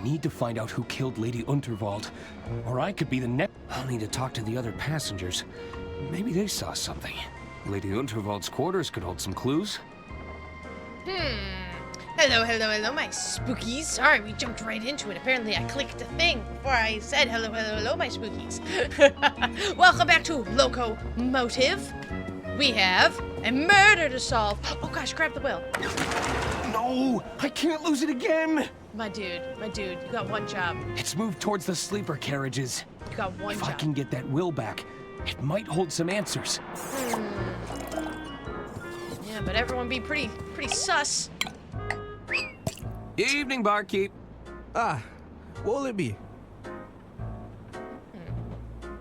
need to find out who killed Lady Unterwald, or I could be the next. I'll need to talk to the other passengers. Maybe they saw something. Lady Unterwald's quarters could hold some clues. Hello, my spookies. Sorry, we jumped right into it. Apparently, I clicked a thing before I said hello, my spookies. Welcome back to Loco Motive. We have a murder to solve. Oh gosh, grab the wheel. No, I can't lose it again. My dude, you got one job. It's moved towards the sleeper carriages. You got one If job. I can get that will back, it might hold some answers. Yeah, but everyone be pretty sus. Evening, barkeep. Ah, what will it be?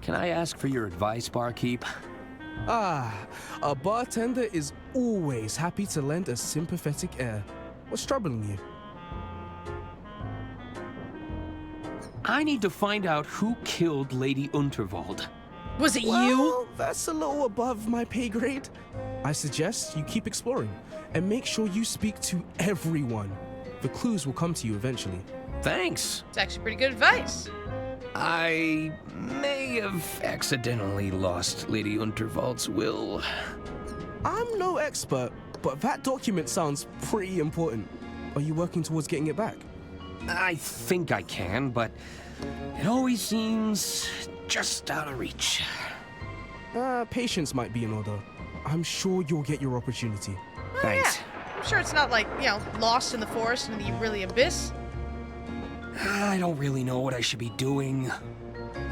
Can I ask for your advice, barkeep? Ah, a bartender is always happy to lend a sympathetic air. What's troubling you? I need to find out who killed Lady Unterwald. Was it you? Well, that's a little above my pay grade. I suggest you keep exploring and make sure you speak to everyone. The clues will come to you eventually. Thanks. It's actually pretty good advice. I may have accidentally lost Lady Unterwald's will. I'm no expert, but that document sounds pretty important. Are you working towards getting it back? I think I can, but it always seems just out of reach. Patience might be in order. I'm sure you'll get your opportunity. Thanks. Yeah. I'm sure it's not like, lost in the forest in the really abyss. I don't really know what I should be doing.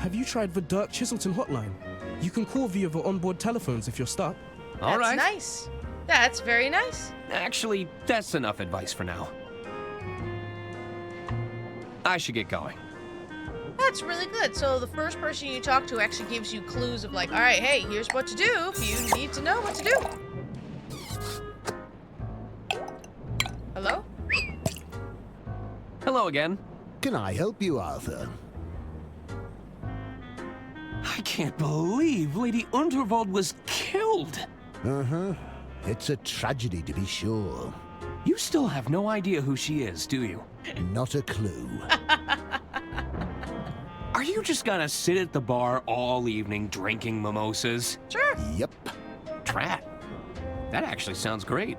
Have you tried the Dirk Chiselton hotline? You can call via the onboard telephones if you're stuck. All right. That's nice. That's very nice. Actually, that's enough advice for now. I should get going. That's really good. So the first person you talk to actually gives you clues of like, all right, hey, here's what to do if you need to know what to do. Hello? Hello again. Can I help you, Arthur? I can't believe Lady Unterwald was killed. Uh-huh. It's a tragedy, to be sure. You still have no idea who she is, do you? Not a clue. Are you just gonna sit at the bar all evening drinking mimosas? Sure. Yep. Drat. That actually sounds great.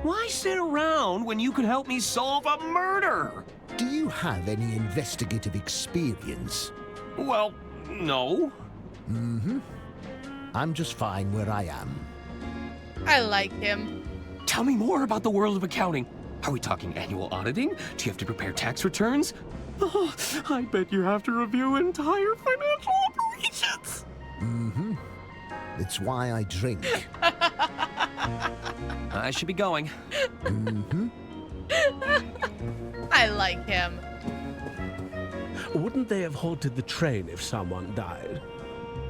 Why sit around when you could help me solve a murder? Do you have any investigative experience? Well, no. Mm-hmm. I'm just fine where I am. I like him. Tell me more about the world of accounting. Are we talking annual auditing? Do you have to prepare tax returns? Oh, I bet you have to review entire financial operations. Mm-hmm. It's why I drink. I should be going. Mm-hmm. I like him. Wouldn't they have halted the train if someone died?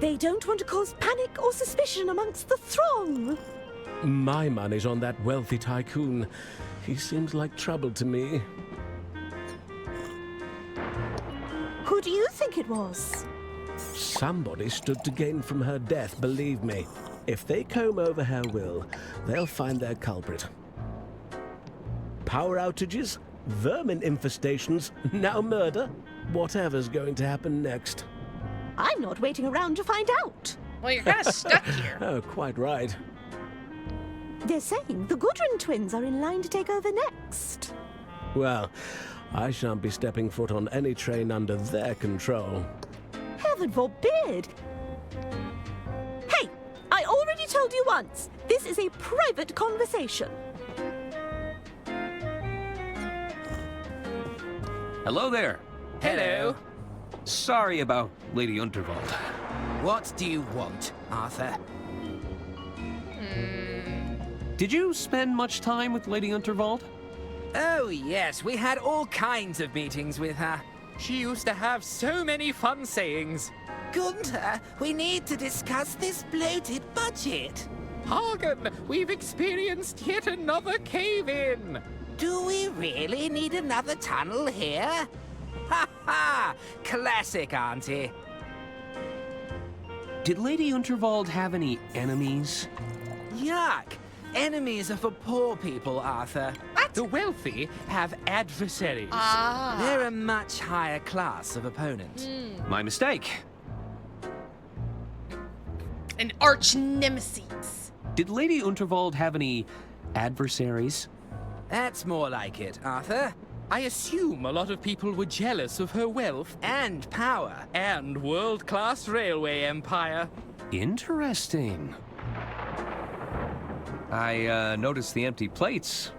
They don't want to cause panic or suspicion amongst the throng. My money's on that wealthy tycoon. He seems like trouble to me. Who do you think it was? Somebody stood to gain from her death, believe me. If they comb over her will, they'll find their culprit. Power outages, vermin infestations, now murder. Whatever's going to happen next. I'm not waiting around to find out. Well, you're kind of stuck here. Oh, quite right. They're saying the Gudrun twins are in line to take over next. Well, I shan't be stepping foot on any train under their control. Heaven forbid! Hey, I already told you once, this is a private conversation. Hello there. Hello. Sorry about Lady Unterwald. What do you want, Arthur? Did you spend much time with Lady Unterwald? Oh, yes, we had all kinds of meetings with her. She used to have so many fun sayings. Gunther, we need to discuss this bloated budget. Hagen, we've experienced yet another cave-in. Do we really need another tunnel here? Ha ha! Classic, Auntie. Did Lady Unterwald have any enemies? Yuck! Enemies are for poor people, Arthur. What? The wealthy have adversaries. Ah. They're a much higher class of opponent. My mistake. An arch nemesis. Did Lady Unterwald have any adversaries? That's more like it, Arthur. I assume a lot of people were jealous of her wealth And power. and world-class railway empire. Interesting. I noticed the empty plates.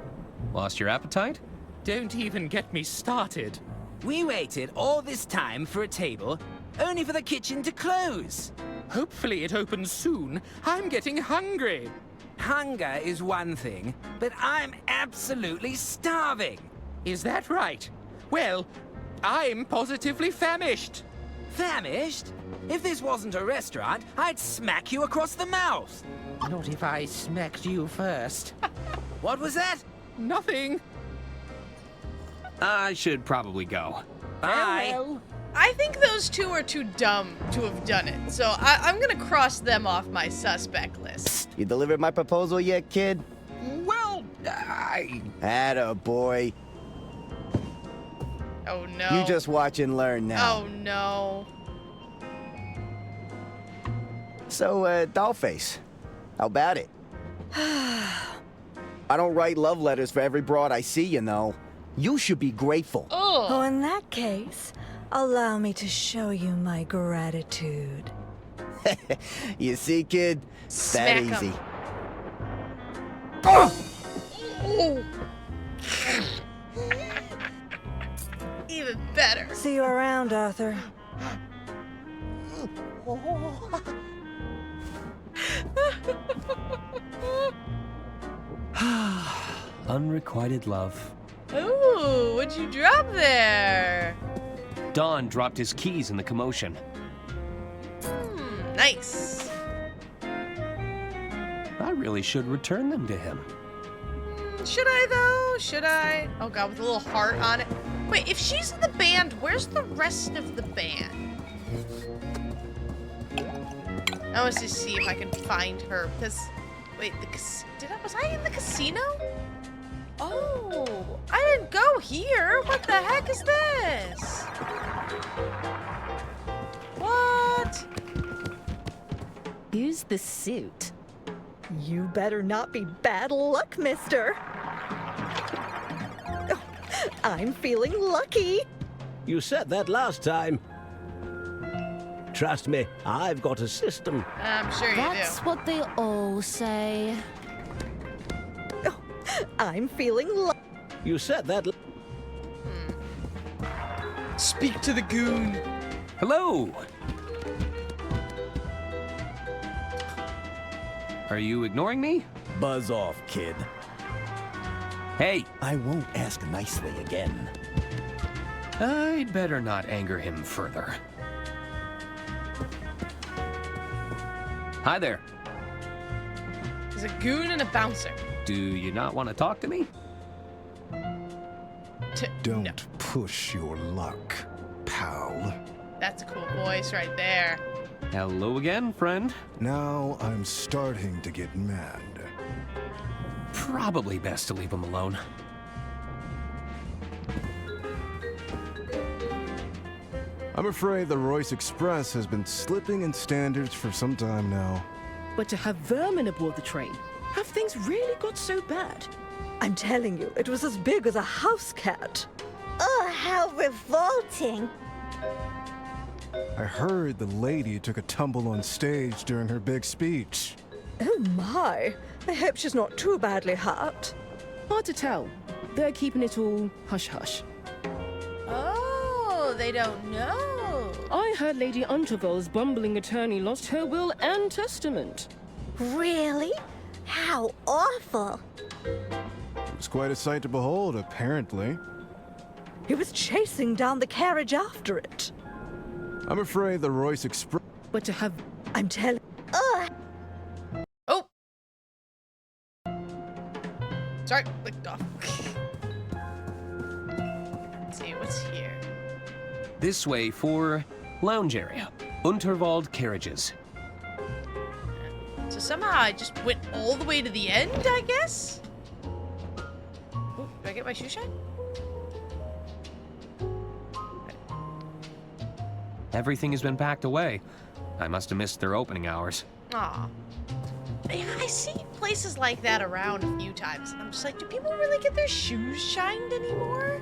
Lost your appetite? Don't even get me started. We waited all this time for a table, only for the kitchen to close. Hopefully it opens soon. I'm getting hungry. Hunger is one thing, but I'm absolutely starving. Is that right? Well, I'm positively famished. Famished? If this wasn't a restaurant, I'd smack you across the mouth. Not if I smacked you first. What was that? Nothing. I should probably go. Bye. I think those two are too dumb to have done it, so I'm gonna cross them off my suspect list. You delivered my proposal yet, kid? Well, I... Atta boy. Oh no. You just watch and learn now. Oh no. So, Dollface, how about it? I don't write love letters for every broad I see, you know. You should be grateful. Oh, in that case, allow me to show you my gratitude. You see, kid? Smack 'em. That easy. Oh. Even better. See you around, Arthur. Unrequited love. Ooh, what'd you drop there? Don dropped his keys in the commotion. Nice. I really should return them to him. Should I though? Should I? Oh god, with a little heart on it. Wait, if she's in the band, where's the rest of the band? I want to see if I can find her because wait, was I in the casino? Oh, I didn't go here. What the heck is this? What? Use the suit. You better not be bad luck, mister. Oh, I'm feeling lucky. You said that last time. Trust me, I've got a system. I'm sure you That's do. what they all say. Oh, I'm feeling lucky. You said that. Speak to the goon. Hello! Are you ignoring me? Buzz off, kid. Hey, I won't ask nicely again. I'd better not anger him further. Hi there. There's a goon and a bouncer. Do you not want to talk to me? No. Push your luck, pal. That's a cool voice right there. Hello again, friend. Now I'm starting to get mad. Probably best to leave him alone. I'm afraid the Royce Express has been slipping in standards for some time now. But to have vermin aboard the train, have things really got so bad? I'm telling you, it was as big as a house cat. Oh, how revolting. I heard the lady took a tumble on stage during her big speech. Oh my, I hope she's not too badly hurt. Hard to tell. They're keeping it all hush-hush. Oh, they don't know. I heard Lady Unterville's bumbling attorney lost her will and testament. Really? How awful. It was quite a sight to behold, apparently. He was chasing down the carriage after it. I'm afraid the Royce Express... But to have... I'm telling... Ugh. Oh. Sorry, clicked off. Let's see, what's here? This way for lounge area. Unterwald carriages. So somehow I just went all the way to the end, I guess? Oh, do I I get my shoe shine? Everything has been packed away. I must have missed their opening hours. Aw. Yeah, I see places like that around a few times. I'm just like, do people really get their shoes shined anymore?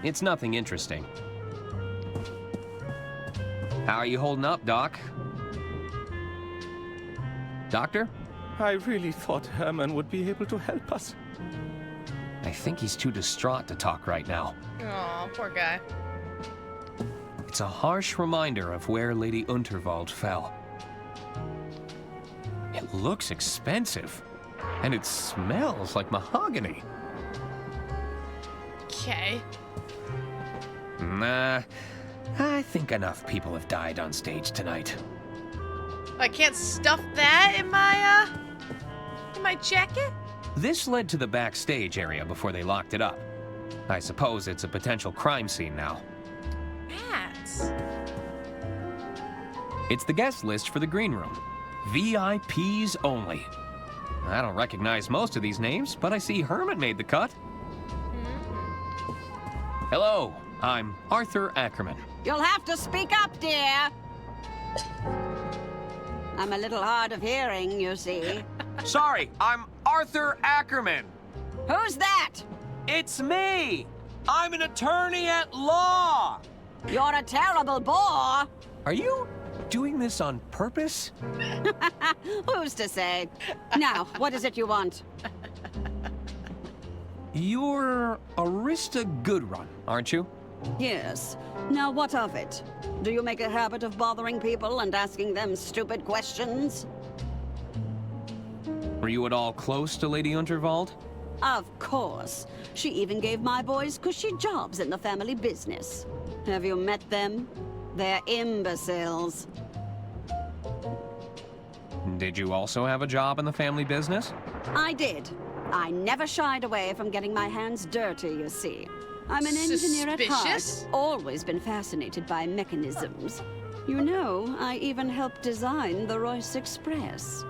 It's nothing interesting. How are you holding up, Doc? Doctor? I really thought Herman would be able to help us. I think he's too distraught to talk right now. Aw, poor guy. It's a harsh reminder of where Lady Unterwald fell. It looks expensive, and it smells like mahogany. Okay. Nah, I think enough people have died on stage tonight. I can't stuff that in my jacket? This led to the backstage area before they locked it up. I suppose it's a potential crime scene now. Hats. It's the guest list for the green room. VIPs only. I don't recognize most of these names, but I see Herman made the cut. Hello, I'm Arthur Ackerman. You'll have to speak up, dear. I'm a little hard of hearing, you see. Sorry, I'm Arthur Ackerman. Who's that? It's me. I'm an attorney at law. You're a terrible bore. Are you doing this on purpose? Who's to say? Now, what is it you want? You're Arista Goodrun, aren't you? Yes. Now, what of it? Do you make a habit of bothering people and asking them stupid questions? Were you at all close to Lady Unterwald? Of course. She even gave my boys cushy jobs in the family business. Have you met them? They're imbeciles. Did you also have a job in the family business? I did. I never shied away from getting my hands dirty, you see. I'm an engineer at heart. Always been fascinated by mechanisms. You know, I even helped design the Royce Express.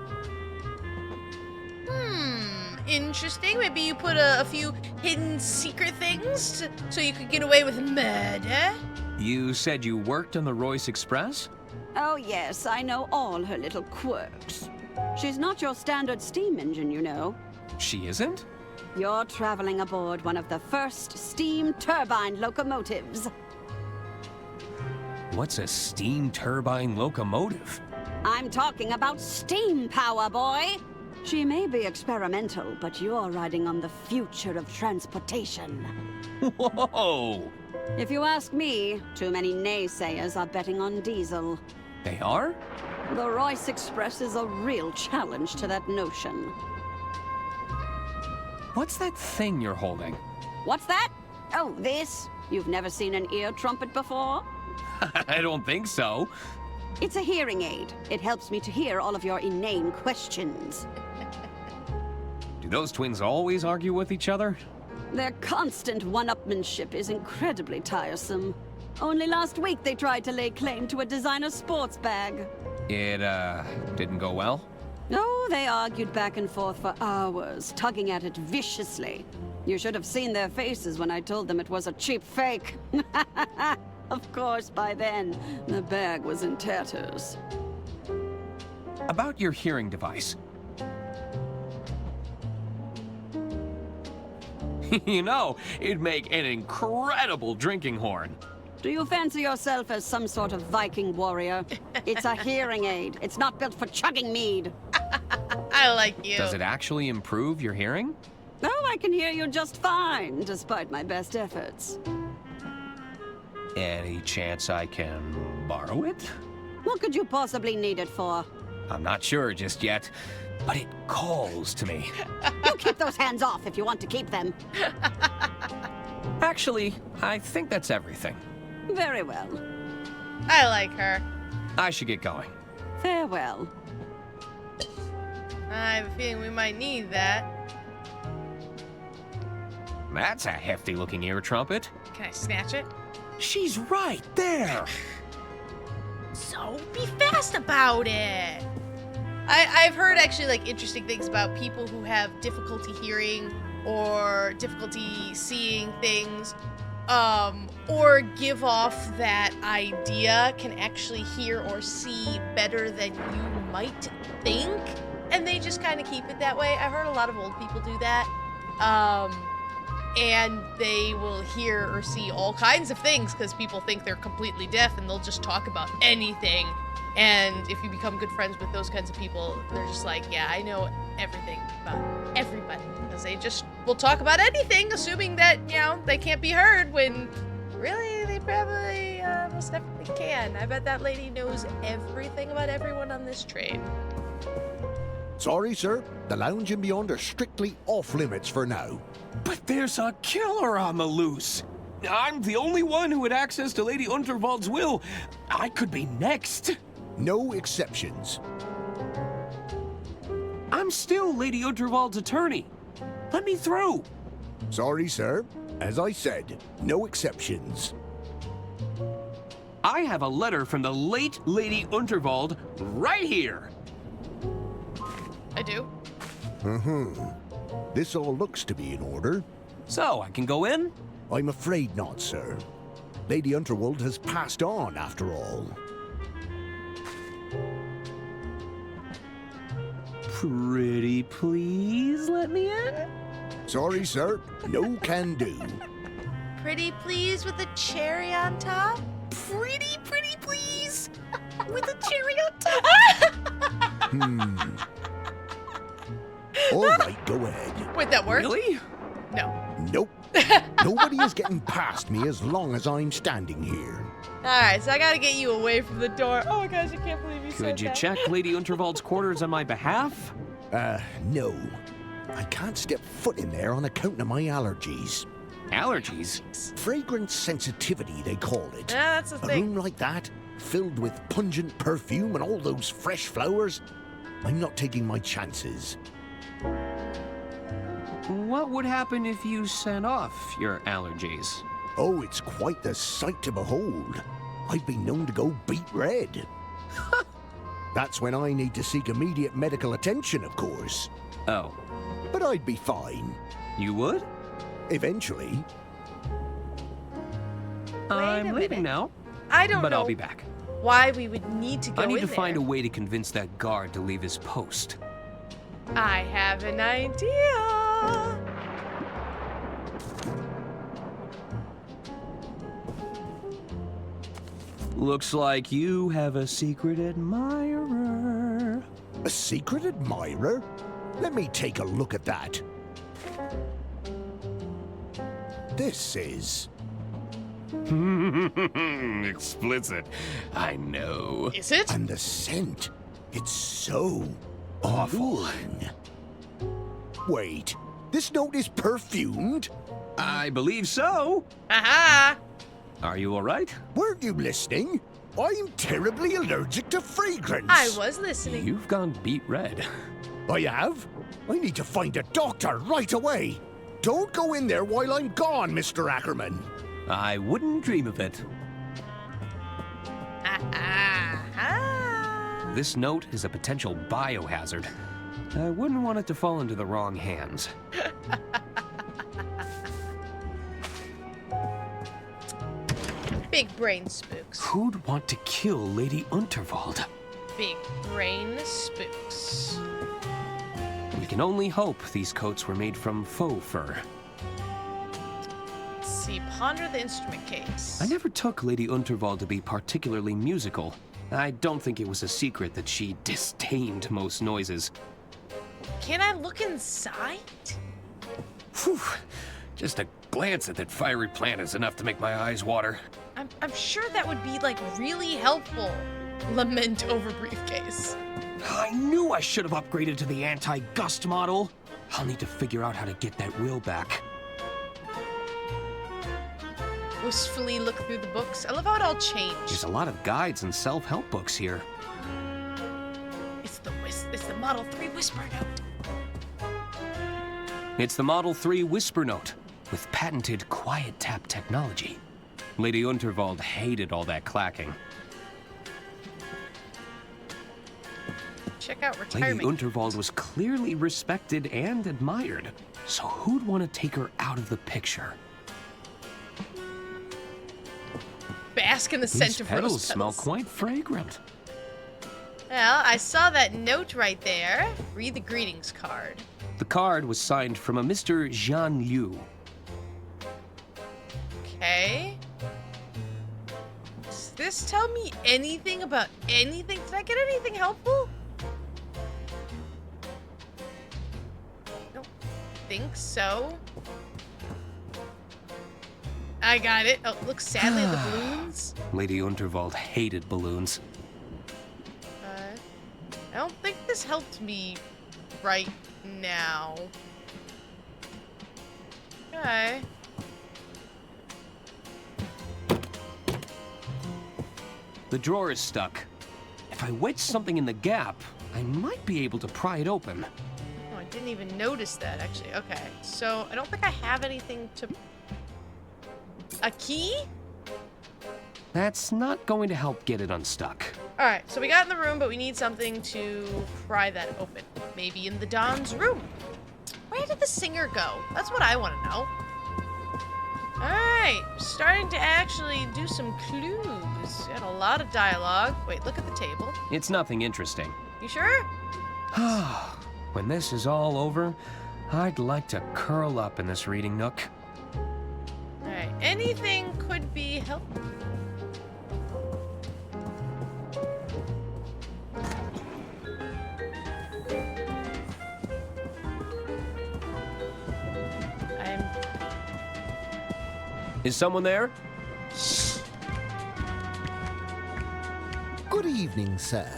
Interesting. Maybe you put a few hidden secret things so you could get away with murder? You said you worked on the Royce Express? Oh yes, I know all her little quirks. She's not your standard steam engine, you know. She isn't? You're traveling aboard one of the first steam turbine locomotives. What's a steam turbine locomotive? I'm talking about steam power, boy! She may be experimental, but you're riding on the future of transportation. Whoa! If you ask me, too many naysayers are betting on diesel. They are? The Royce Express is a real challenge to that notion. What's that thing you're holding? What's that? Oh, this? You've never seen an ear trumpet before? I don't think so. It's a hearing aid. It helps me to hear all of your inane questions. Do those twins always argue with each other? Their constant one-upmanship is incredibly tiresome. Only last week they tried to lay claim to a designer sports bag. It, didn't go well? Oh, they argued back and forth for hours, tugging at it viciously. You should have seen their faces when I told them it was a cheap fake. Of course, by then, the bag was in tatters. About your hearing device. You know, it'd make an incredible drinking horn. Do you fancy yourself as some sort of Viking warrior? It's a hearing aid. It's not built for chugging mead. I like you. Does it actually improve your hearing? Oh, I can hear you just fine, despite my best efforts. Any chance I can borrow it? What could you possibly need it for? I'm not sure just yet, but it calls to me. You keep those hands off if you want to keep them. Actually, I think that's everything. Very well. I like her. I should get going. Farewell. I have a feeling we might need that. That's a hefty-looking ear trumpet. Can I snatch it? She's right there! So be fast about it! I've heard actually like interesting things about people who have difficulty hearing or difficulty seeing things, or give off that idea, can actually hear or see better than you might think, and they just kind of keep it that way. I've heard a lot of old people do that, and they will hear or see all kinds of things because people think they're completely deaf, and they'll just talk about anything. And if you become good friends with those kinds of people, they're just like, yeah, I know everything about everybody. Because they just will talk about anything, assuming that, you know, they can't be heard, when really they probably most definitely can. I bet that lady knows everything about everyone on this train. Sorry, sir. The lounge and beyond are strictly off limits for now. But there's a killer on the loose. I'm the only one who had access to Lady Unterwald's will. I could be next. No exceptions. I'm still Lady Unterwald's attorney. Let me through. Sorry, sir. As I said, no exceptions. I have a letter from the late Lady Unterwald right here. I do. This all looks to be in order. So, I can go in? I'm afraid not, sir. Lady Unterwald has passed on, after all. Pretty please let me in? Sorry, sir. No can do. Pretty please with a cherry on top? Pretty please with a cherry on top? All right, go ahead. Wait, that worked? Really? No. Nope. Nobody is getting past me as long as I'm standing here. Alright, so I gotta get you away from the door. Oh my gosh, I can't believe you said that. Could you check Lady Unterwald's quarters on my behalf? No. I can't step foot in there on account of my allergies. Allergies? Fragrance sensitivity, they call it. Yeah, that's the A thing. room like that, filled with pungent perfume and all those fresh flowers, I'm not taking my chances. What would happen if you sent off your allergies? Oh, it's quite the sight to behold. I've been known to go beet red. That's when I need to seek immediate medical attention, of course. Oh. But I'd be fine. You would? Eventually. I'm leaving now. I don't know. But I'll be back. Why we would need to go in I need to there. find a way to convince that guard to leave his post. I have an idea. Looks like you have a secret admirer. A secret admirer? Let me take a look at that. This is... Explicit. I know. Is it? And the scent. It's so awful. Wait, this note is perfumed? I believe so. Aha! Are you all right? Weren't you listening? I'm terribly allergic to fragrance. I was listening. You've gone beet red. I have? I need to find a doctor right away. Don't go in there while I'm gone, Mr. Ackerman. I wouldn't dream of it. Aha! This note is a potential biohazard. I wouldn't want it to fall into the wrong hands. Big brain spooks. Who'd want to kill Lady Unterwald? Big brain spooks. We can only hope these coats were made from faux fur. Let's see, ponder the instrument case. I never took Lady Unterwald to be particularly musical. I don't think it was a secret that she disdained most noises. Can I look inside? Whew. Just a glance at that fiery plant is enough to make my eyes water. I'm sure that would be, like, really helpful. Lament over briefcase. I knew I should have upgraded to the anti-gust model. I'll need to figure out how to get that will back. Wistfully look through the books. I love how it all changed. There's a lot of guides and self-help books here. It's the Model 3 Whisper Note. It's the Model 3 Whisper Note with patented quiet tap technology. Lady Unterwald hated all that clacking. check out Lady retirement. Unterwald was clearly respected and admired, so who'd want to take her out of the picture? Bask in the scent of rose petals petals. smell quite fragrant. Well, I saw that note right there. Read the greetings card. The card was signed from a Mr. Jean Liu. Okay. Does this tell me anything about anything? Did I get anything helpful? Don't think so. I got it. Oh, look sadly at the balloons. Lady Unterwald hated balloons. I don't think this helped me right now. Okay. The drawer is stuck. If I wedge something in the gap, I might be able to pry it open. Oh, I didn't even notice that, actually. Okay, so I don't think I have anything to... A key? That's not going to help get it unstuck. Alright, so we got in the room, but we need something to pry that open. Maybe in the Don's room. Where did the singer go? That's what I want to know. Alright, starting to actually do some clues. Got a lot of dialogue. Wait, look at the table. It's nothing interesting. You sure? When this is all over, I'd like to curl up in this reading nook. Alright, anything could be helpful. Is someone there? Good evening, sir.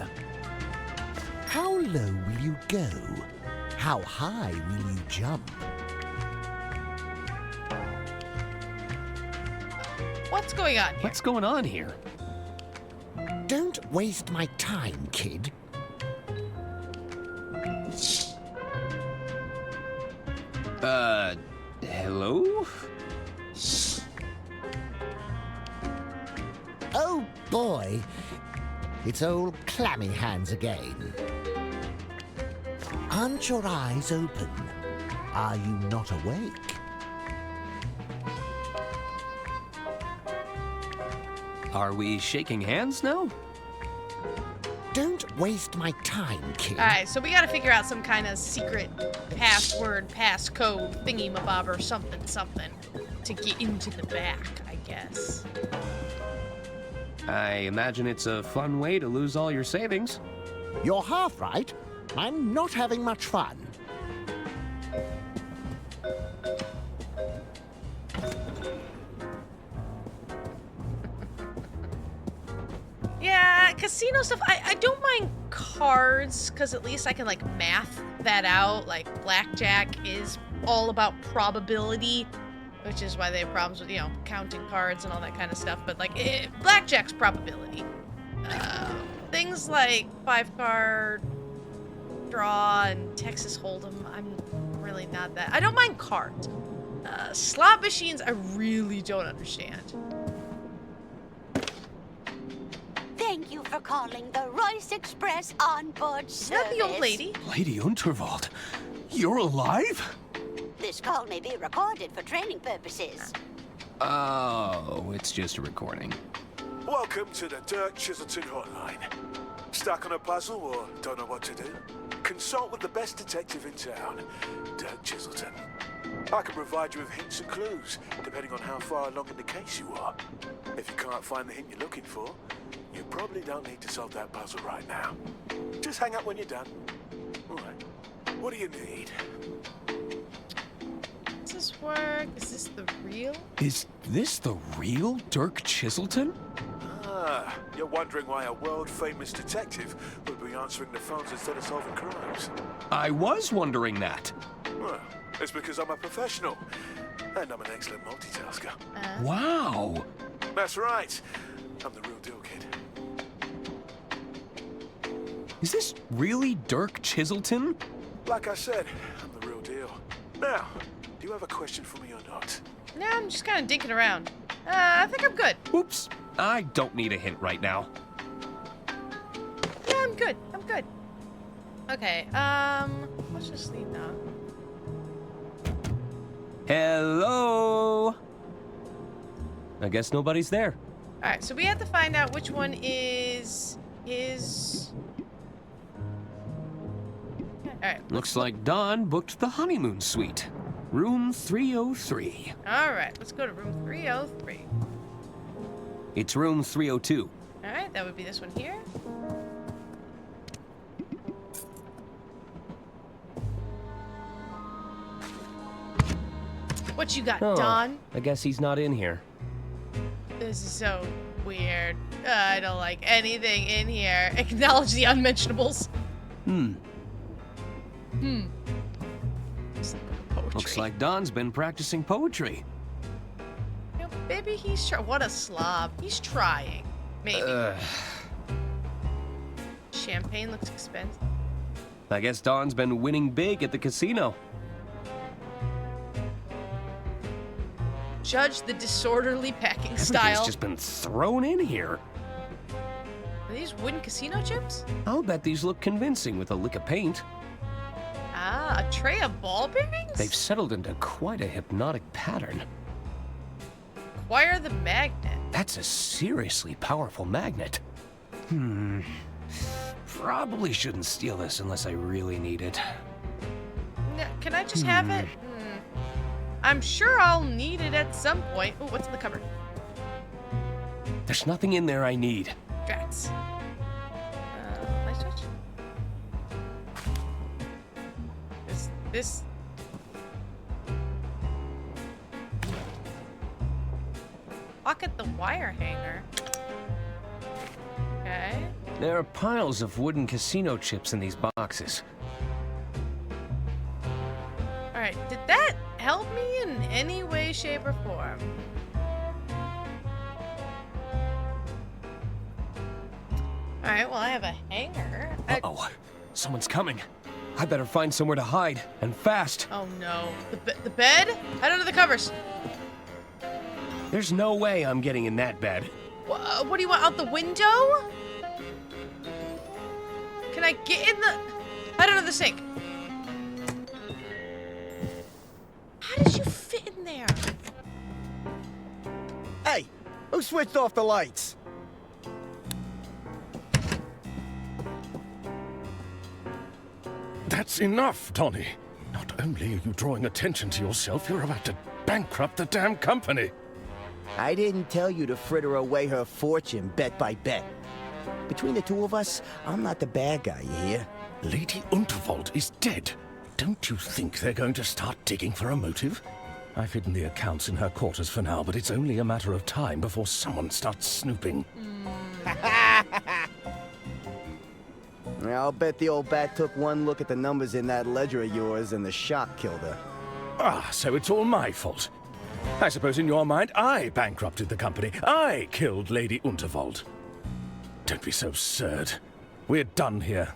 How low will you go? How high will you jump? What's going on here? What's going on here? Don't waste my time, kid. Hello? Oh boy, it's old clammy hands again. Aren't your eyes open? Are you not awake? Are we shaking hands now? Don't waste my time, kid. Alright, so we gotta figure out some kind of secret password, passcode, thingy-mabob or something to get into the back, I guess. I imagine it's a fun way to lose all your savings. You're half right. I'm not having much fun. Yeah, casino stuff, I don't mind cards, because at least I can, like, math that out. Like, blackjack is all about probability, which is why they have problems with, you know, counting cards and all that kind of stuff. But, like, blackjack's probability. Things like 5-card draw and Texas Hold'em, I'm really not that. I don't mind cards. Slot machines, I really don't understand. Thank you for calling the Royce Express onboard service. Is that the old lady? Lady Unterwald, you're alive? This call may be recorded for training purposes. Oh, it's just a recording. Welcome to the Dirk Chiselton hotline. Stuck on a puzzle or don't know what to do? Consult with the best detective in town, Dirk Chiselton. I can provide you with hints and clues, depending on how far along in the case you are. If you can't find the hint you're looking for, you probably don't need to solve that puzzle right now. Just hang up when you're done. All right. What do you need? Does this work? Is this the real? Is this the real Dirk Chiselton? Ah, you're wondering why a world-famous detective would be answering the phones instead of solving crimes. I was wondering that. Well, it's because I'm a professional, and I'm an excellent multitasker. Wow. That's right. I'm the real deal, kid. Is this really Dirk Chiselton? Like I said, I'm the real deal. Now, do you have a question for me or not? No, I'm just kind of dinking around. I think I'm good. Oops. I don't need a hint right now. Yeah, I'm good. I'm good. Okay, let's just leave now. Hello? I guess nobody's there. Alright, so we have to find out which one is his... Alright. Looks like Dawn booked the honeymoon suite. Room 303. Alright, let's go to room 303. It's room 302. Alright, that would be this one here. What you got, Oh, Don? I guess he's not in here. This is so weird. I don't like anything in here. Acknowledge the unmentionables. Hmm. Poetry. Looks like Don's been practicing poetry. You know, maybe he's trying. What a slob. He's trying. Maybe. Champagne looks expensive. I guess Don's been winning big at the casino. Judge the disorderly packing Everything's style. just been thrown in here. Are these wooden casino chips? I'll bet these look convincing with a lick of paint. Ah, a tray of ball bearings? They've settled into quite a hypnotic pattern. Acquire the magnet. That's a seriously powerful magnet. Probably shouldn't steal this unless I really need it. No, can I just have it? I'm sure I'll need it at some point. Oh, what's in the cupboard? There's nothing in there I need. Drats. Light switch? This... Pocket the wire hanger. Okay. There are piles of wooden casino chips in these boxes. Alright, did that help me in any way, shape, or form? Alright, well, I have a hanger. Uh-oh. Someone's coming. I better find somewhere to hide, and fast. Oh no. The bed? Hide under the covers. There's no way I'm getting in that bed. What do you want, out the window? Can I get in the... Hide under the sink. How did you fit in there? Hey, who switched off the lights? That's enough, Tony. Not only are you drawing attention to yourself, you're about to bankrupt the damn company. I didn't tell you to fritter away her fortune bet by bet. Between the two of us, I'm not the bad guy, you hear? Lady Unterwald is dead. Don't you think they're going to start digging for a motive? I've hidden the accounts in her quarters for now, but it's only a matter of time before someone starts snooping. I'll bet the old bat took one look at the numbers in that ledger of yours and the shock killed her. Ah, so it's all my fault. I suppose in your mind, I bankrupted the company. I killed Lady Unterwald. Don't be so absurd. We're done here.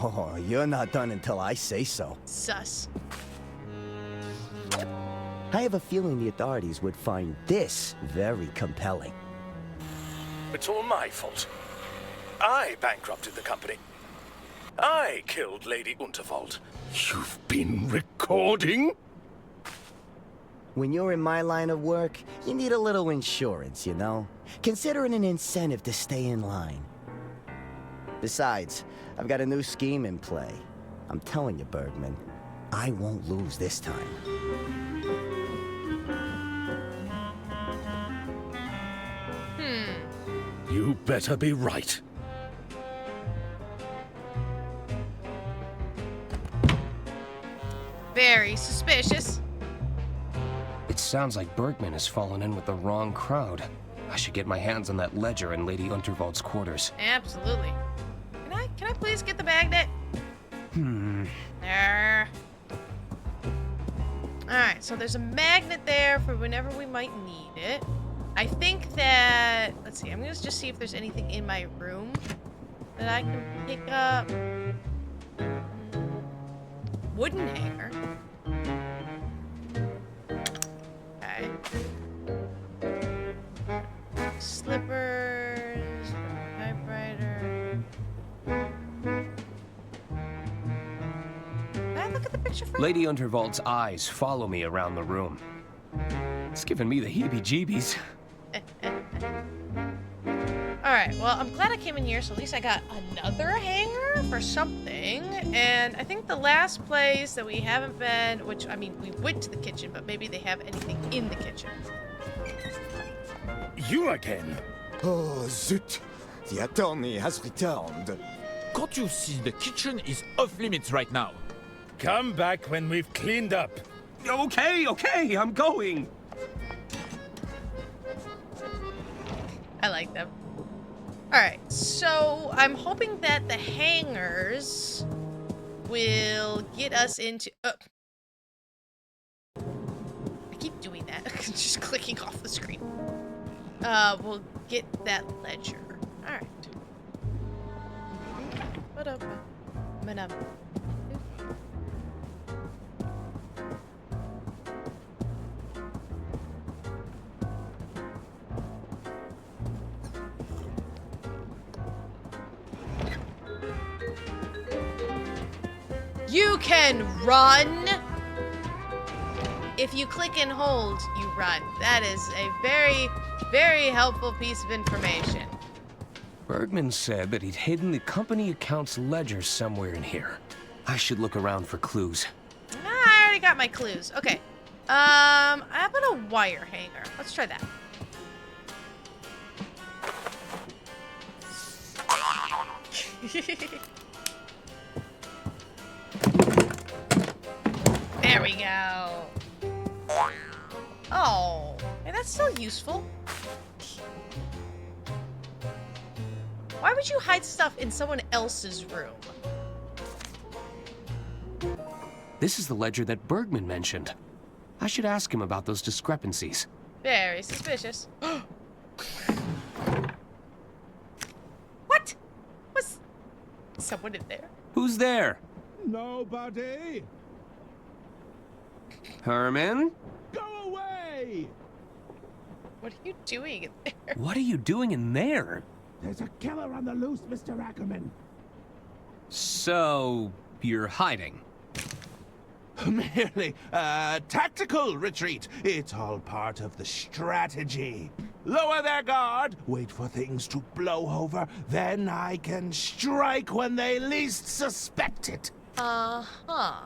Oh, you're not done until I say so. Sus. I have a feeling the authorities would find this very compelling. It's all my fault. I bankrupted the company. I killed Lady Unterwald. You've been recording? When you're in my line of work, you need a little insurance, you know? Consider it an incentive to stay in line. Besides, I've got a new scheme in play. I'm telling you, Bergman, I won't lose this time. You better be right. Very suspicious. It sounds like Bergman has fallen in with the wrong crowd. I should get my hands on that ledger in Lady Unterwald's quarters. Absolutely. Can I please get the magnet? There. Alright, so there's a magnet there for whenever we might need it. I think that... Let's see, I'm gonna just see if there's anything in my room that I can pick up. Wooden hanger. Okay. Slippers. Typewriter. Lady Unterwald's eyes follow me around the room. It's giving me the heebie-jeebies. Alright, well, I'm glad I came in here, so at least I got another hanger for something. And I think the last place that we haven't been, which, I mean, we went to the kitchen, but maybe they have anything in the kitchen. You again? Oh, zut! The attorney has returned. Can't you see the kitchen is off limits right now? Come back when we've cleaned up. Okay, I'm going. I like them. Alright, so I'm hoping that the hangers will get us into... I keep doing that. Just clicking off the screen. We'll get that ledger. Alright. What up? You can run! If you click and hold, you run. That is a very, very helpful piece of information. Bergman said that he'd hidden the company account's ledger somewhere in here. I should look around for clues. I already got my clues. Okay. How about a wire hanger? Let's try that. There we go. Oh, and that's still useful. Why would you hide stuff in someone else's room? This is the ledger that Bergman mentioned. I should ask him about those discrepancies. Very suspicious. What? Was someone in there? Who's there? Nobody. Herman? Go away! What are you doing in there? What are you doing in there? There's a killer on the loose, Mr. Ackerman. So, you're hiding? Merely a tactical retreat. It's all part of the strategy. Lower their guard, wait for things to blow over, then I can strike when they least suspect it. Uh-huh.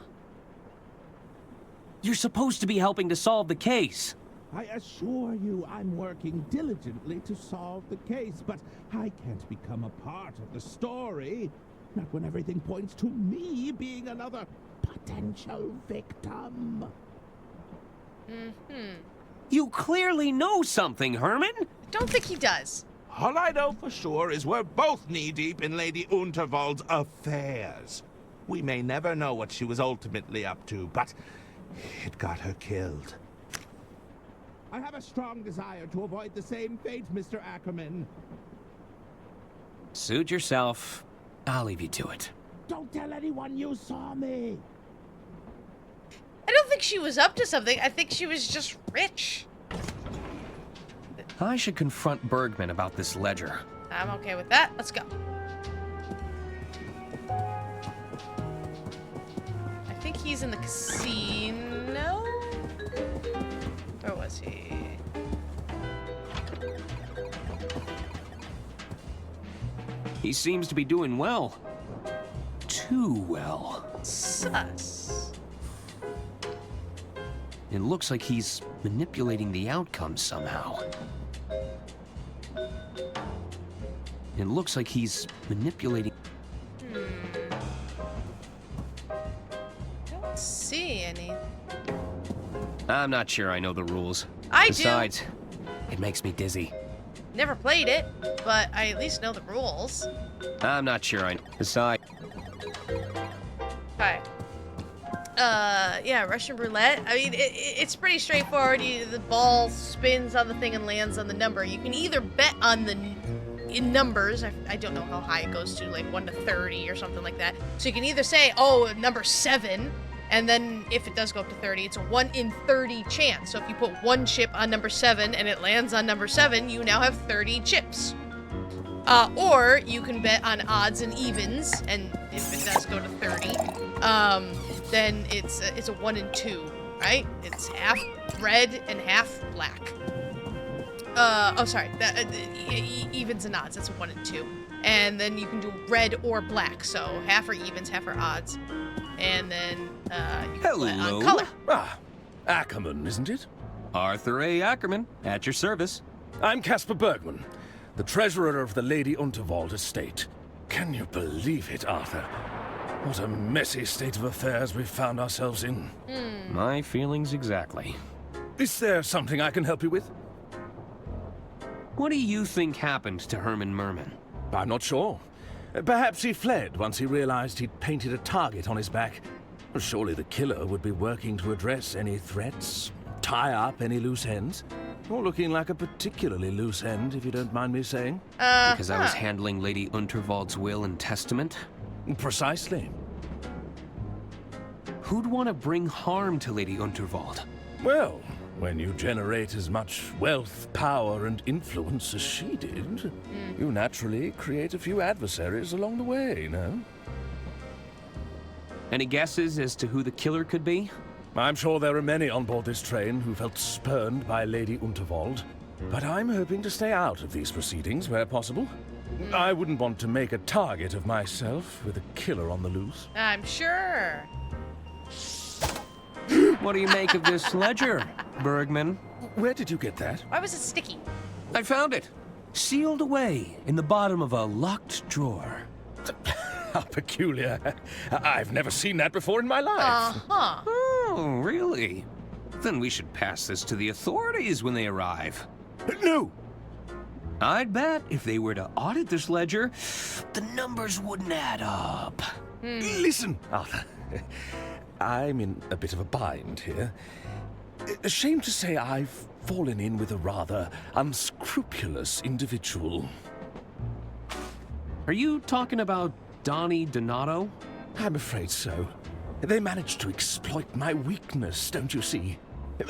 You're supposed to be helping to solve the case. I assure you I'm working diligently to solve the case, but I can't become a part of the story. Not when everything points to me being another potential victim. Mm-hmm. You clearly know something, Herman. I don't think he does. All I know for sure is we're both knee-deep in Lady Unterwald's affairs. We may never know what she was ultimately up to, but it got her killed. I have a strong desire to avoid the same fate, Mr. Ackerman. Suit yourself. I'll leave you to it. Don't tell anyone you saw me. I don't think she was up to something. I think she was just rich. I should confront Bergman about this ledger. I'm okay with that. Let's go. I think he's in the casino. Where was he? He seems to be doing well. Too well. Sus. It looks like he's manipulating the outcome somehow. It looks like he's manipulating... I don't see any. I'm not sure I know the rules. Besides, it makes me dizzy. Never played it, but I at least know the rules. I'm not sure I... Besides... Hi. Yeah, Russian roulette. I mean, it's pretty straightforward. The ball spins on the thing and lands on the number. You can either bet on the in numbers. I don't know how high it goes to, like 1 to 30 or something like that. So you can either say, oh, number 7, and then if it does go up to 30, it's a 1 in 30 chance. So if you put 1 chip on number 7 and it lands on number 7, you now have 30 chips. Or you can bet on odds and evens, and if it does go to 30, then it's a 1 and 2, right? It's half red and half black. Oh, sorry. Evens and odds. It's a 1 and 2. And then you can do red or black. So half are evens, half are odds. And then you can play on color. Ah, Ackerman, isn't it? Arthur A. Ackerman, at your service. I'm Caspar Bergman, the treasurer of the Lady Unterwald estate. Can you believe it, Arthur? What a messy state of affairs we've found ourselves in. My feelings exactly. Is there something I can help you with? What do you think happened to Herman Merman? I'm not sure. Perhaps he fled once he realized he'd painted a target on his back. Surely the killer would be working to address any threats, tie up any loose ends. You're looking like a particularly loose end, if you don't mind me saying. Because I was handling Lady Unterwald's will and testament? Precisely. Who'd want to bring harm to Lady Unterwald? Well, when you generate as much wealth, power, and influence as she did, you naturally create a few adversaries along the way, no? Any guesses as to who the killer could be? I'm sure there are many on board this train who felt spurned by Lady Unterwald. But I'm hoping to stay out of these proceedings where possible. I wouldn't want to make a target of myself with a killer on the loose. I'm sure. What do you make of this ledger, Bergman? Where did you get that? Why was it sticky? I found it. Sealed away in the bottom of a locked drawer. How peculiar. I've never seen that before in my life. Uh-huh. Oh, really? Then we should pass this to the authorities when they arrive. No! I'd bet if they were to audit this ledger, the numbers wouldn't add up. Listen, Arthur. I'm in a bit of a bind here. Ashamed to say I've fallen in with a rather unscrupulous individual. Are you talking about Donnie Donato? I'm afraid so. They managed to exploit my weakness, don't you see?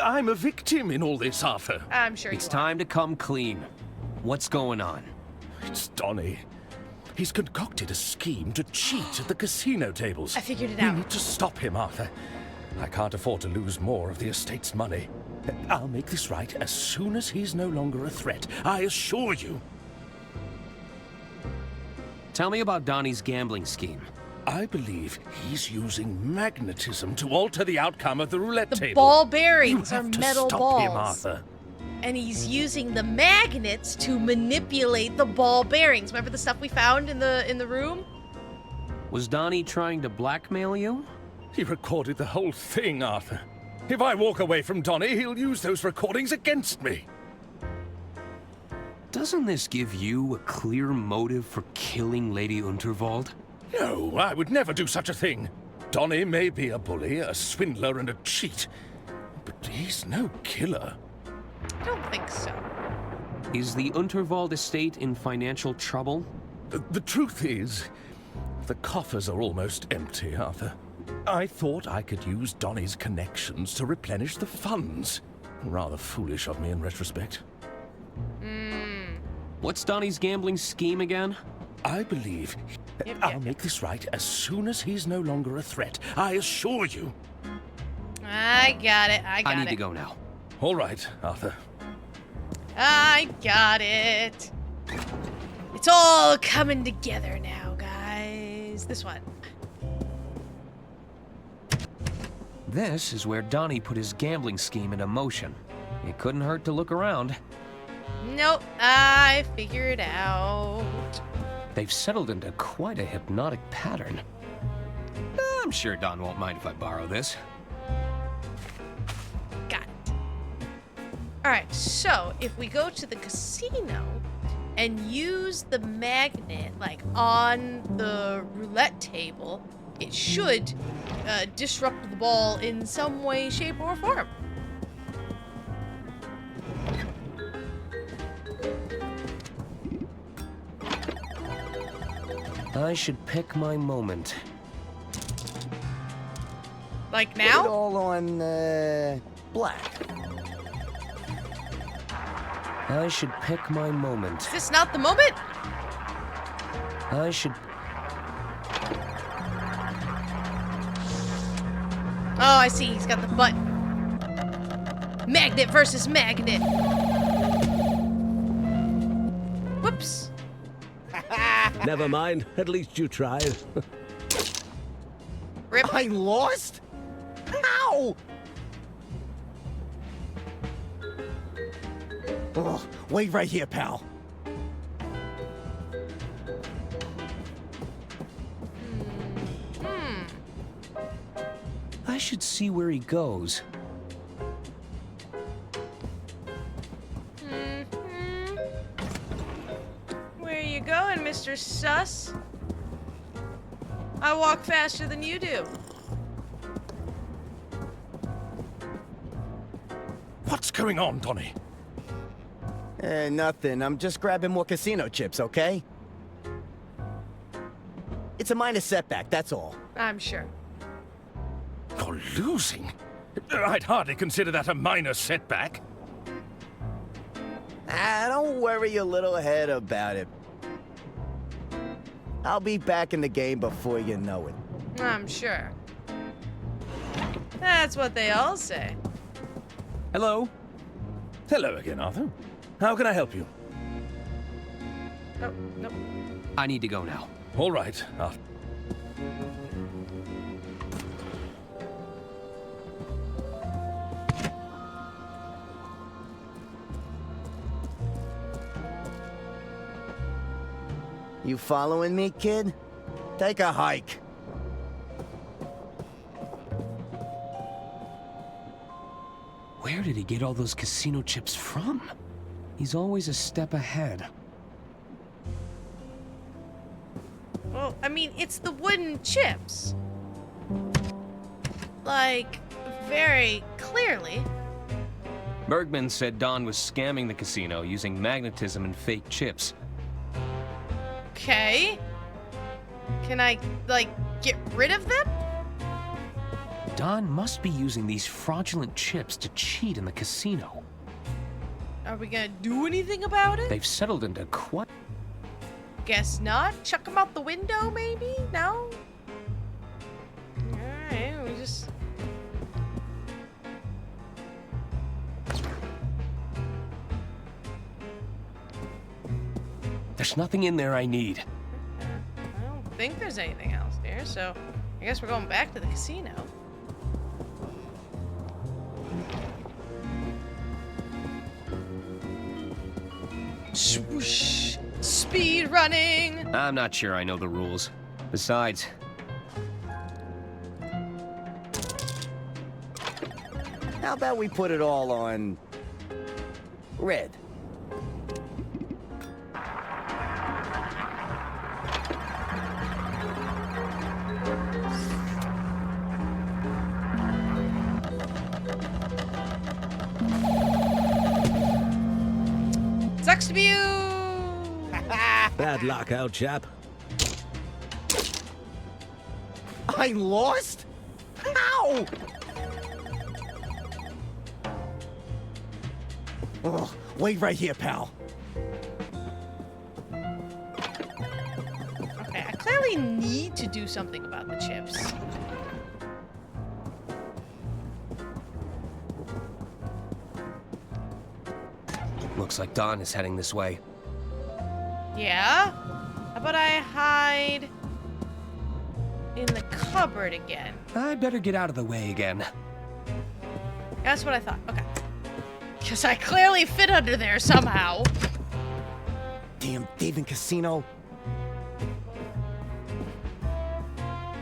I'm a victim in all this, Arthur. I'm sure it's time to come clean. What's going on? It's Donnie. He's concocted a scheme to cheat at the casino tables. I figured it out. We need to stop him, Arthur. I can't afford to lose more of the estate's money. I'll make this right as soon as he's no longer a threat. I assure you. Tell me about Donnie's gambling scheme. I believe he's using magnetism to alter the outcome of the roulette table. The ball bearings you are have to metal stop balls. him, Arthur. And he's using the magnets to manipulate the ball bearings. Remember the stuff we found in the room? Was Donnie trying to blackmail you? He recorded the whole thing, Arthur. If I walk away from Donnie, he'll use those recordings against me. Doesn't this give you a clear motive for killing Lady Unterwald? No, I would never do such a thing. Donnie may be a bully, a swindler, and a cheat, but he's no killer. I don't think so. Is the Unterwald estate in financial trouble? The truth is, the coffers are almost empty, Arthur. I thought I could use Donnie's connections to replenish the funds. Rather foolish of me in retrospect. What's Donnie's gambling scheme again? I believe I'll make this right as soon as he's no longer a threat. I assure you. I got it. I need to go now. All right, Arthur. I got it. It's all coming together now, guys. This one. This is where Donnie put his gambling scheme into motion. It couldn't hurt to look around. Nope, I figured out. They've settled into quite a hypnotic pattern. I'm sure Don won't mind if I borrow this. Got it. Alright, so if we go to the casino and use the magnet, like, on the roulette table, it should disrupt the ball in some way, shape, or form. I should pick my moment. Like Put it now? all on black. I should pick my moment. Is this not the moment? I should... I see. He's got the button. Magnet versus magnet. Whoops. Never mind. At least you tried. Rip. I lost? How? Oh, wait right here, pal. I should see where he goes. Where you going, Mr. Sus? I walk faster than you do. What's going on, Donnie? Nothing. I'm just grabbing more casino chips, okay? It's a minor setback, that's all. I'm sure. You're losing? I'd hardly consider that a minor setback. Don't worry your little head about it. I'll be back in the game before you know it. I'm sure. That's what they all say. Hello. Hello again, Arthur. How can I help you? Oh, nope. I need to go now. All right, Arthur. You following me, kid? Take a hike. Where did he get all those casino chips from? He's always a step ahead. Well, I mean, it's the wooden chips. Like, very clearly. Bergman said Don was scamming the casino using magnetism and fake chips. Okay. Can I, like, get rid of them? Don must be using these fraudulent chips to cheat in the casino. Are we gonna do anything about it? They've settled into quite... Guess not. Chuck them out the window, maybe? No? Alright, we just... There's nothing in there I need. I don't think there's anything else here, so I guess we're going back to the casino. Swoosh! Speed running! I'm not sure I know the rules. Besides... How about we put it all on... red? Sucks to be you! Bad luck, old chap. I lost? How? Oh, wait right here, pal. Okay, I clearly need to do something about the chips. Looks like Don is heading this way. Yeah? How about I hide in the cupboard again? I better get out of the way again. That's what I thought. Okay. Because I clearly fit under there somehow. Damn thieving casino.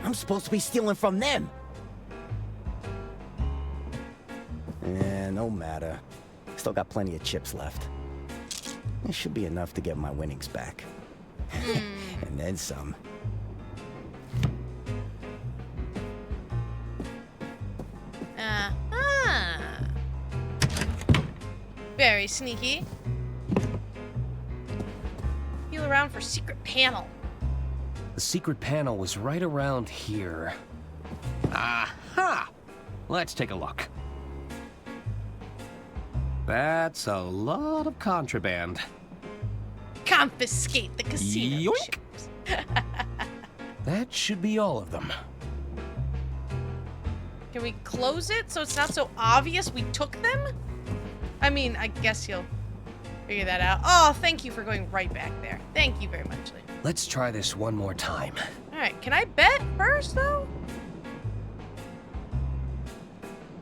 I'm supposed to be stealing from them. No matter. Still got plenty of chips left. It should be enough to get my winnings back. And then some. Very sneaky. Feel around for secret panel. The secret panel was right around here. Aha! Let's take a look. That's a lot of contraband. Confiscate the casino Yoink. chips. That should be all of them. Can we close it so it's not so obvious we took them? I mean, I guess you'll figure that out. Oh, thank you for going right back there. Thank you very much, Lee. Let's try this one more time. Alright, can I bet first, though?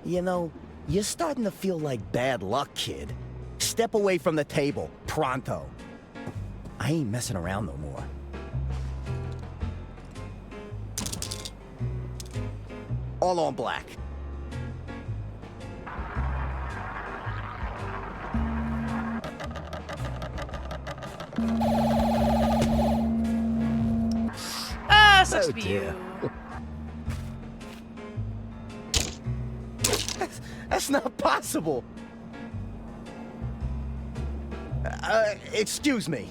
You know, you're starting to feel like bad luck, kid. Step away from the table, pronto. I ain't messing around no more. All on black. Ah, sucks to be you. That's not possible. Excuse me.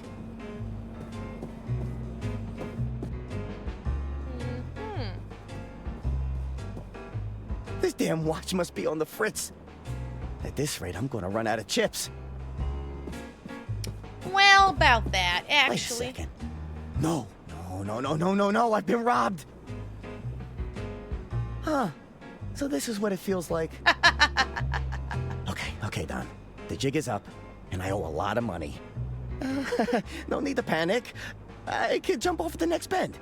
This damn watch must be on the fritz. At this rate, I'm gonna run out of chips. Well, about that, actually. Wait a second. No, I've been robbed. Huh. So this is what it feels like. Okay, Don. The jig is up, and I owe a lot of money. No need to panic. I could jump off at the next bend.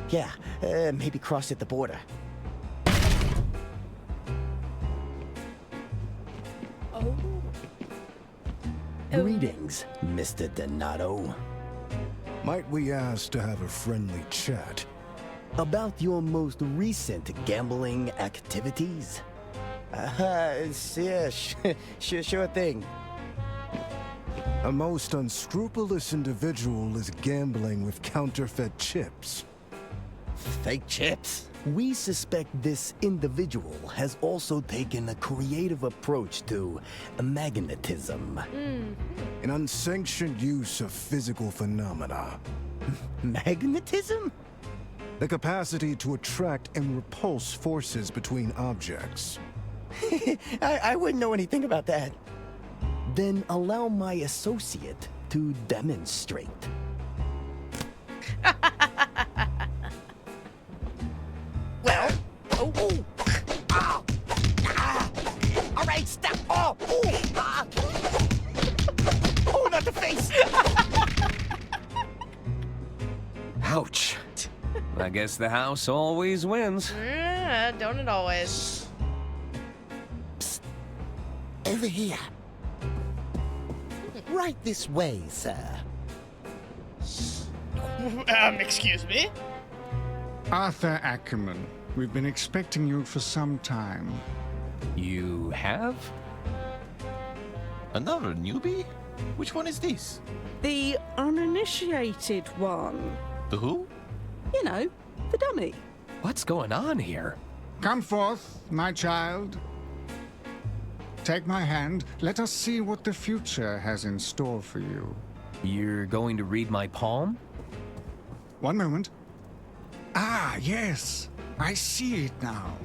Yeah, maybe cross at the border. Oh. Greetings, Mr. Donato. Might we ask to have a friendly chat? About your most recent gambling activities? Yeah, sure thing. A most unscrupulous individual is gambling with counterfeit chips. Fake chips? We suspect this individual has also taken a creative approach to magnetism. An unsanctioned use of physical phenomena. Magnetism? The capacity to attract and repulse forces between objects. I wouldn't know anything about that. Then allow my associate to demonstrate. Well, all right, step. Oh, not the face. Ouch. I guess the house always wins. Yeah, don't it always? Psst. Over here. Right this way, sir. Excuse me? Arthur Ackerman, we've been expecting you for some time. You have? Another newbie? Which one is this? The uninitiated one. The who? You know, the dummy. What's going on here? Come forth, my child. Take my hand. Let us see what the future has in store for you. You're going to read my palm? One moment. Ah, yes. I see it now.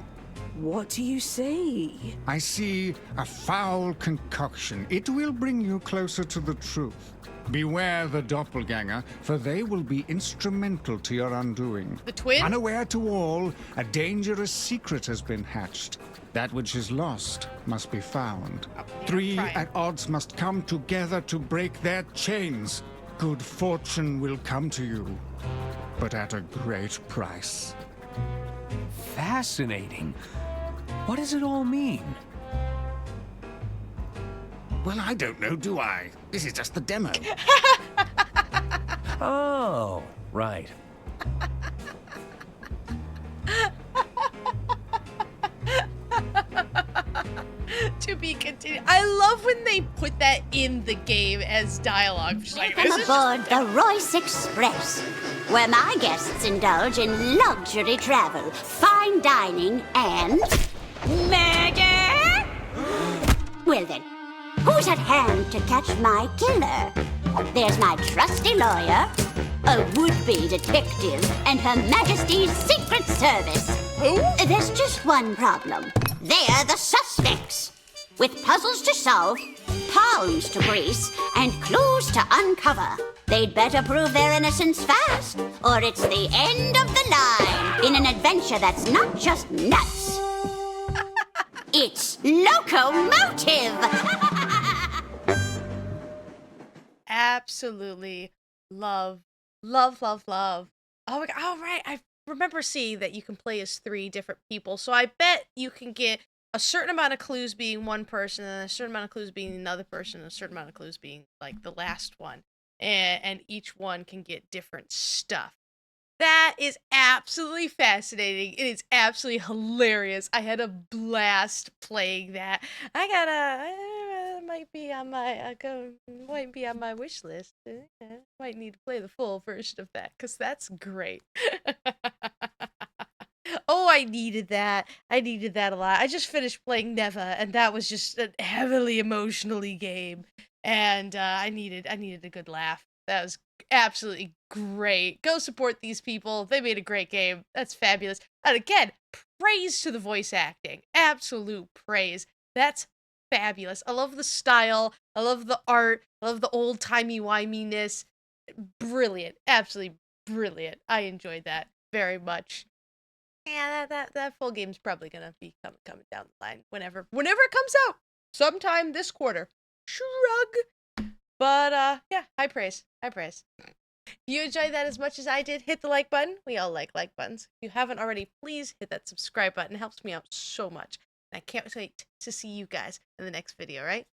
What do you see? I see a foul concoction. It will bring you closer to the truth. Beware the doppelganger, for they will be instrumental to your undoing. The twin? Unaware to all, a dangerous secret has been hatched. That which is lost must be found. Three at odds must come together to break their chains. Good fortune will come to you, but at a great price. Fascinating. What does it all mean? Well, I don't know, do I? This is just the demo. Oh, right. To be continued. I love when they put that in the game as dialogue. Just like, Welcome aboard the Royce Express, where my guests indulge in luxury travel, fine dining, and murder. Well then, who's at hand to catch my killer? There's my trusty lawyer, a would-be detective, and Her Majesty's Secret Service. Who? There's just one problem. They're the suspects. With puzzles to solve, palms to grease, and clues to uncover. They'd better prove their innocence fast, or it's the end of the line in an adventure that's not just nuts, It's Locomotive! Absolutely love, love, love, love. Oh my god, all right. I remember seeing that you can play as 3 different people, so I bet you can get a certain amount of clues being one person, and a certain amount of clues being another person, and a certain amount of clues being like the last one. And each one can get different stuff. That is absolutely fascinating. It is absolutely hilarious. I had a blast playing that. Might be on my wish list. Might need to play the full version of that because that's great. Oh, I needed that. I needed that a lot. I just finished playing Neva, and that was just a heavily emotionally game, and I needed a good laugh. That was absolutely great. Go support these people. They made a great game. That's fabulous. And again, praise to the voice acting. Absolute praise. That's fabulous. I love the style. I love the art. I love the old-timey-wiminess. Brilliant. Absolutely brilliant. I enjoyed that very much. Yeah, that full game's probably gonna be coming down the line whenever it comes out. Sometime this quarter. Shrug. But yeah, high praise. High praise. If you enjoyed that as much as I did, hit the like button. We all like buttons. If you haven't already, please hit that subscribe button. It helps me out so much. And I can't wait to see you guys in the next video, right?